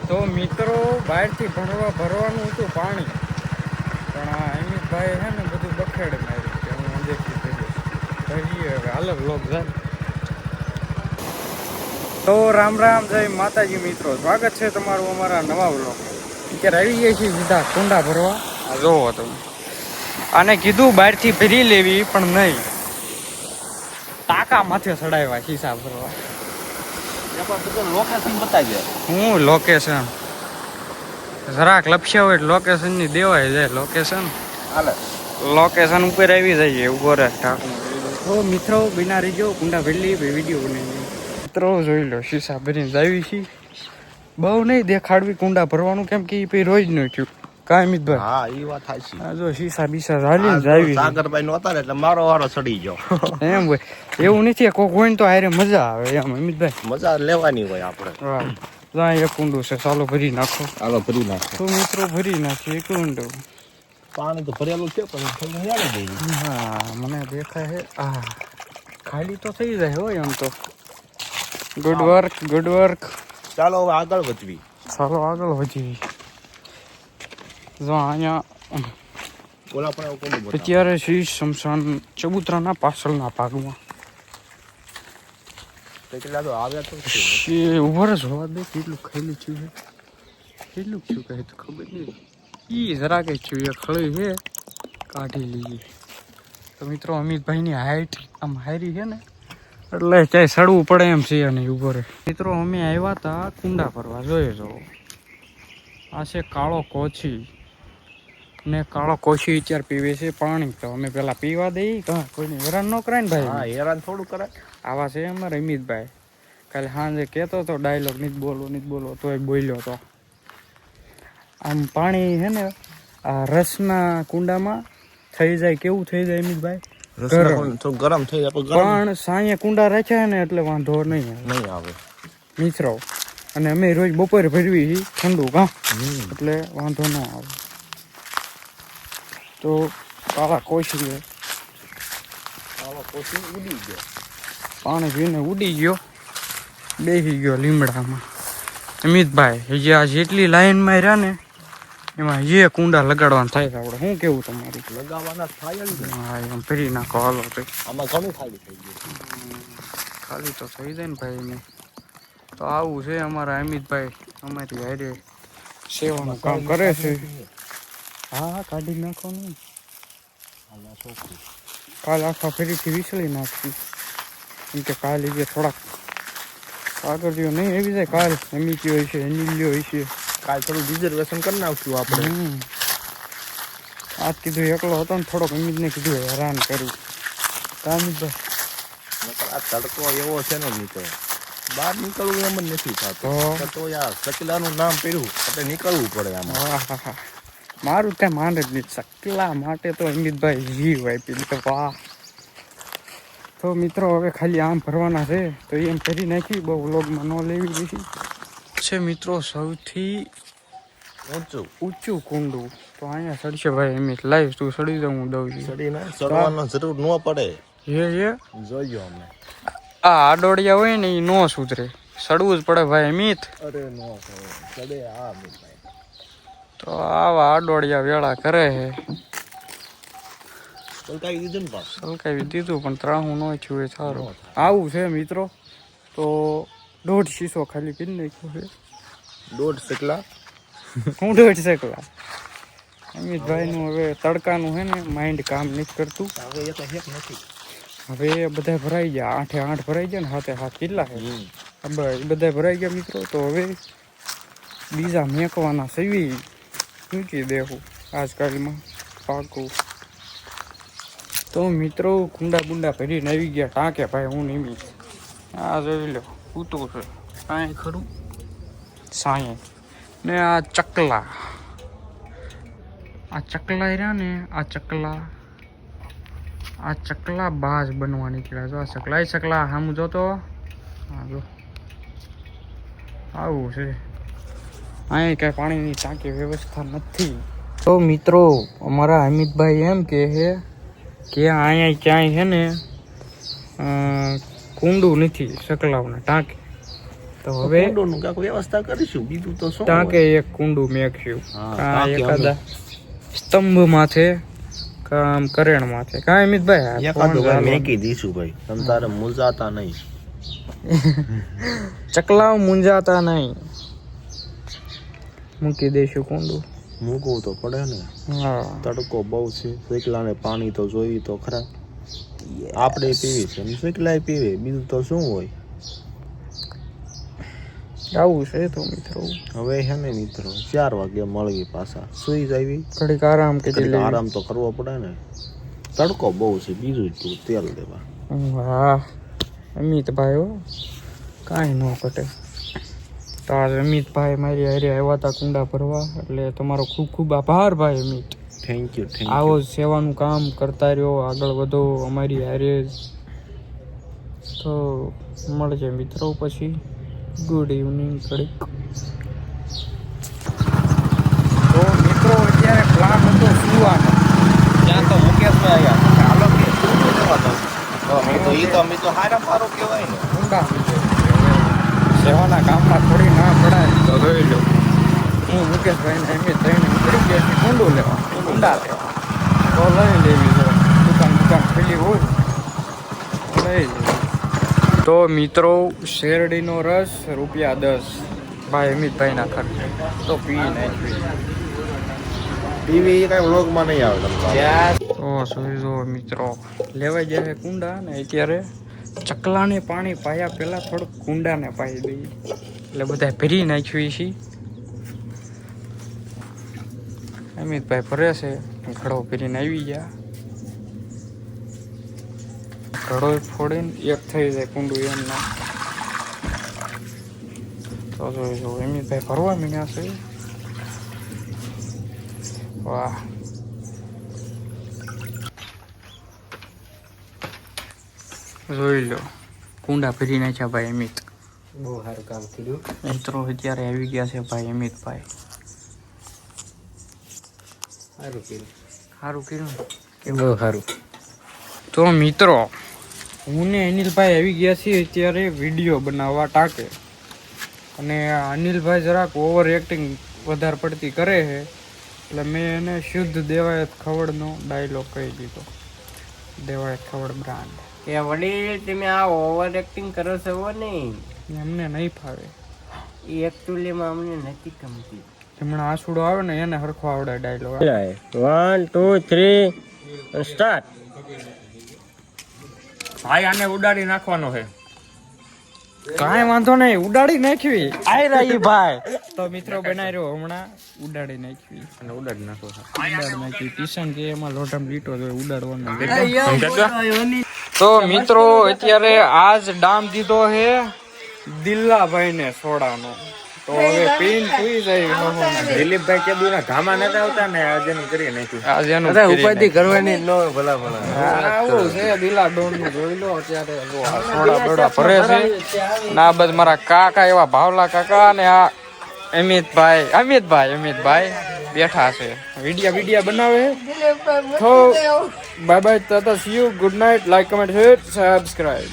તો મિત્રો બહારથી ભરવાનું હતું પાણી, પણ આ અમિતભાઈ છે ને બધું બખેડે માર્યું કે હું અંદરથી ભરીએ. હવે હાલ વ્લોગ જાય. તો રામ રામ, જય માતાજી મિત્રો, સ્વાગત છે તમારું અમારા નવા વ્લોગ. અત્યારે આવી ગયા છીએ સીધા કુંડા ભરવા. આ જોવો તમે, આને કીધું બહારથી ભરી લેવી પણ નહીં, ટાંકા માથે ચડાવ્યા શીશા ભરવા. લોકેશન બતાવી હું લોકેશન જરાક લપસ્યા હોય લોકેશન ની દેવાય જાય. લોકેશન ઉપર આવી જાય ઉભો રહે. તો મિત્રો બિના રહીજો, કુંડા ભરી વિડીયો બનાવી. મિત્રો જોઈ લો, શીશા ભરીને જાવી છીએ. બહુ નહીં દેખાડવી કુંડા ભરવાનું, કેમ કે એ રોજ નું થયું. કાંઈ મિતભાઈ? હા, એ વાત સાચી. આ જો શીશા બીસા ઝાલીને જાવી. સાગરભાઈ નો હતા એટલે મારો વારો ચડી ગયો. એમ હોય, એવું નથી. કોક હોય ને તો આરે મજા આવે એમ. અમિતભાઈ મજા લેવાની હોય આપણે. હા, એક કુંડું છે, ચાલો ભરી નાખો. ચાલો ભરી નાખો. તો મિત્રો ભરી નાખીએ કુંડું. પાણી તો ભરેલું છે પણ થોડું ન્યારી દઈએ. હા, મને દેખાય છે. આ ખાલી તો થઈ જાય હોય એમ તો. Good work, good work. ચાલો હવે આગળ વધવી. ચાલો આગળ વધી. જો અહીંયા બોલા પણ કોનું બતાવો. અત્યારે શ્રી શમશાન ચબુતરાના પાછળના ભાગમાં કેટલા તો આવ્યા તો ઉભર જોવા દે કેટલું ખાલી થયું છે. કેટલું થયું કહે તો ખબર નહીં. ઈ જરા કઈ થયું એ ખળી છે, કાઢી લઈએ. તો મિત્રો અમિતભાઈની હાઈટ આમ હારી છે ને, એટલે ચાય સડવું પડે એમ છે. અને ઉભો રહે. મિત્રો અમે આવ્યા હતા કુંડા ભરવા. જોઈએ જો આ છે કાળો કોછી, ને કાળો કોશી અત્યારે પીવે છે પાણી. તો અમે પેલા પીવા દઈએ, કોઈને હેરાન ન કરાય ને ભાઈ. હા, હેરાન થોડું કરાય. આવા છે અમારે અમિતભાઈ. કાલે સાંજે કહેતો હતો ડાયલોગ નથી બોલો, તો એ બોલ્યો હતો. આમ પાણી છે ને આ રસના કુંડામાં થઈ જાય, કેવું થઈ જાય અમિતભાઈ? ગરમ થઈ જાય. પણ સાંજે કુંડા રાખ્યા ને એટલે વાંધો નહીં આવે મિત્રો. અને અમે રોજ બપોરે ભરવી ઠંડુ એટલે વાંધો ના આવે. તો કાળા કોશી ઉડી ગયો, પાણી પીને ઉડી ગયો, બેસી ગયો લીમડામાં. અમિતભાઈ હજી આ જેટલી લાઈનમાં રહ્યા ને એમાં જે કુંડા લગાડવાના થાય છે આપણે. શું કેવું તમારું? લગાવવાના થાય જ ને. હા, એમ ફરી નાખો હાલો. આમાં ઘણું ખાલી થઈ ગયું. ખાલી તો થઈ જાય ને ભાઈ ને. તો આવું છે અમારા અમિતભાઈ, અમારી હારે સેવાનું કામ કરે છે. હા, કાઢી નાખો ને. કાલ આખા ફરીથી વિસળી નાખી, કેમ કે કાલ એ થોડાક આગળ નહીં આવી જાય. કાલ અમિતી હોય છે, અનિલ્યો હોય છે. કાલ થોડું રિઝર્વેશન કરી નાખ્યું આપણે. આજ કીધું એકલો હતો ને, થોડોક અમિતને કીધું હેરાન કરું. અમિતભાઈ આ તડકો એવો છે ને મિત્રો, બહાર નીકળવું એમ જ નથી થતું. તો યાર શકલાનું નામ પીડ્યું એટલે નીકળવું પડે આમાં. મારું ત્યાં માન જ નહીં. શકલા માટે તો અમિતભાઈ જીવ આપી દીધો. વાહ. તો મિત્રો હવે ખાલી આમ ભરવાના છે, તો એમ કરી નાખી. બહુ વ્લોગમાં ન લેવી દીધી છે મિત્રો. સૌથી ઊંચું કુંડું તો અહીંયા સડશે ભાઈ. અમિત લાઈવ તું સડી દઉં, હું દઉં છું. સડીને સડવાનો જરૂર ન પડે. જોઈજો અમે આ આડોડિયા હોય ને એ ન સુધરે, સડવું જ પડે ભાઈ અમિત. અરે નો સડે. હા અમિતભાઈ, તો આવા આડોડિયા વેળા કરે છે. સલકાવી દીધું પણ ત્રાહું ન થયું એ સારું. આવું છે મિત્રો. તો 1.5 શીશો ખાલી કરી નાખ્યો છે. 1.5 શકલા. હું 1.5 શકલા. અમિતભાઈનું હવે તડકાનું છે ને માઇન્ડ કામ નથી કરતું. હવે એ તો હેક નથી. હવે બધા ભરાઈ ગયા, 8 ભરાઈ ગયા ને 7 કેટલા છે બધા ભરાઈ ગયા મિત્રો. તો હવે બીજા મેકવાના સવી મૂકી દેવું આજકાલમાં પાકું. તો મિત્રો કુંડા બુંડા ભરીને આવી ગયા ટાંકે ભાઈ. હું નિમી આ જોઈ લો ઉતું છે કાંઈ ખરું સાંય ને. આ ચકલા રહ્યા ને, આ ચકલા બાજ બનવા નીકળ્યા. જો આ ચકલા સામું જોતો. હા જો આવું છે. અહીં કાંઈ પાણીની ટાંકી વ્યવસ્થા નથી. તો મિત્રો અમારા અમિતભાઈ એમ કહે છે કે અહીંયા ક્યાંય છે ને કુંડું નથી ચકલાઓના ટાંકે. તો હવે કુંડોનું કાંઈક વ્યવસ્થા કરીશું, બીજું તો શું ટાંકે હોય. એક કુંડું મેખ્યું હા, કાં ટાંકે એકાદા સ્તંભ માથે કામ કરેણ માથે કાં અમિતભાઈ એકાદું ભાઈ મેકી દઈશું ભાઈ, તમ તારે મૂંઝાતા નહીં. ચકલાઓ મુંજાતા નહીં, મૂકી દઈશું કુંડું. મૂકવું તો પડે ને, હા તડકો બહુ છે, શેકલાને પાણી તો જોઈએ તો ખરા. આપણે પીવી છે, શેકલાય પીવે, બીજું તો શું હોય. આવું છે તો મિત્રો. હવે છે ને મિત્રો 4 વાગે મળીએ પાછા, સુઈ જાવી, ઘડીક આરામ કરી ઘડીક લઈએ. આરામ તો કરવો પડે ને, તડકો બહુ છે, બીજું તું તેલ લેવા. વાહ અમિતભાઈ હો, કાંઈ ન ઘટે. તો આજ અમિતભાઈ મારી હારે આવ્યા હતા કુંડા ભરવા, એટલે તમારો ખૂબ ખૂબ આભાર ભાઈ અમિત. Thank you. આવો સેવાનું કામ કરતા રહ્યો, આગળ વધો અમારી હારે જ. તો મળજે મિત્રો પછી. ગુડ ઇવનિંગ ઘડીક. તો મિત્રો અત્યારે પ્લાન હતો સુવાનો, ત્યાં તો મુકેશભાઈ આવ્યા, હાલો કે મેં તો હારા સારું કહેવાય ને. ઊંડા સેવાના કામમાં થોડી ના પડાય તો જોઈ લો. હું મુકેશભાઈને એમ થઈને ઉતરી ગયા છીએ કુંડું લેવા, ઊંડા લેવા. તો લઈ લેવી છે, દુકાન ખુલ્લી હોય લઈ લેવી. તો મિત્રો શેરડીનો રસ ₹10 ભાઈ અમિતભાઈના ખર્ચે તો પી નાખી. ટીવી કઈ વ્લોગમાં નહીં આવે તમને. તો જોઈ જો મિત્રો લેવાઈ જાય કુંડા ને અત્યારે ચકલાને પાણી પાયા પહેલા થોડુંક કુંડાને પાઈ દઈએ, એટલે બધા ભરી નાખ્યું છીએ. અમિતભાઈ ભરે છે, ઘડો ભરીને આવી ગયા. ઘડો ફોડીને એક થઈ જાય કુંડું એમના. તો જોઈ જો અમિતભાઈ ભરવા મીન્યા છે. વાહ જોઈ લો કુંડા ભરી નાખ્યા ભાઈ અમિત. બહુ સારું કામ કર્યું મિત્રો અત્યારે આવી ગયા છે ભાઈ અમિતભાઈ. સારું કર્યું બહુ સારું. તો મિત્રો હું ને અનિલભાઈ આવી ગયા છીએ અત્યારે વિડીયો બનાવવા ટાંકે. અને અનિલભાઈ જરાક ઓવર એક્ટિંગ વધારે પડતી કરે છે, એટલે મેં એને શુદ્ધ દેવાયત ખવડનો ડાયલોગ કહી દીધો. દેવાયત ખવડ બ્રાન્ડ. કે વડીલ તમે આ ઓવર એક્ટિંગ કરો છો નહીં, એમને નહીં ફાવે. એ એકચ્યુઅલીમાં અમને નથી ગમતી. હમણાં આસુડો આવે ને એને હરખો આવડે ડાયલોગ. 1 2 3 સ્ટાર્ટ. ભાઈ આને ઉડાડી નાખવાનો છે. કાંઈ વાંધો નહીં, ઉડાડી નાખવી. આઈ રહી ભાઈ. તો મિત્રો બનાવી રહ્યો હમણાં ઉડાડી નાખવી. અને ઉડાડી નાખો છો. ઉડાડી નાખવી કિશન કે એમાં લોટમ લીટો જોઈએ ઉડાડવાનો. સમજાતા? તો મિત્રો અત્યારે આજ ડામ દીધો છે દિલ્લાભાઈને સોડાનો. તો હવે પીન સુઈ જાય. દિલીપભાઈ કે દુના ધામા નતા આવતા ને આજે નું કરી નાખ્યું. આજે એનું અરે ઉપાધિ કરવાની ન હોય ભલા ભલા. આવું છે દિલા ડોન નું જોઈ લો. અત્યારે જો આ સોડા બોડા ભરે છે ના બસ મારા કાકા એવા ભાવલા કાકા ને આ અમિતભાઈ બેઠા છે વિડિયા બનાવે. તો bye bye, Tata, C you, good night, like, comment, share, subscribe.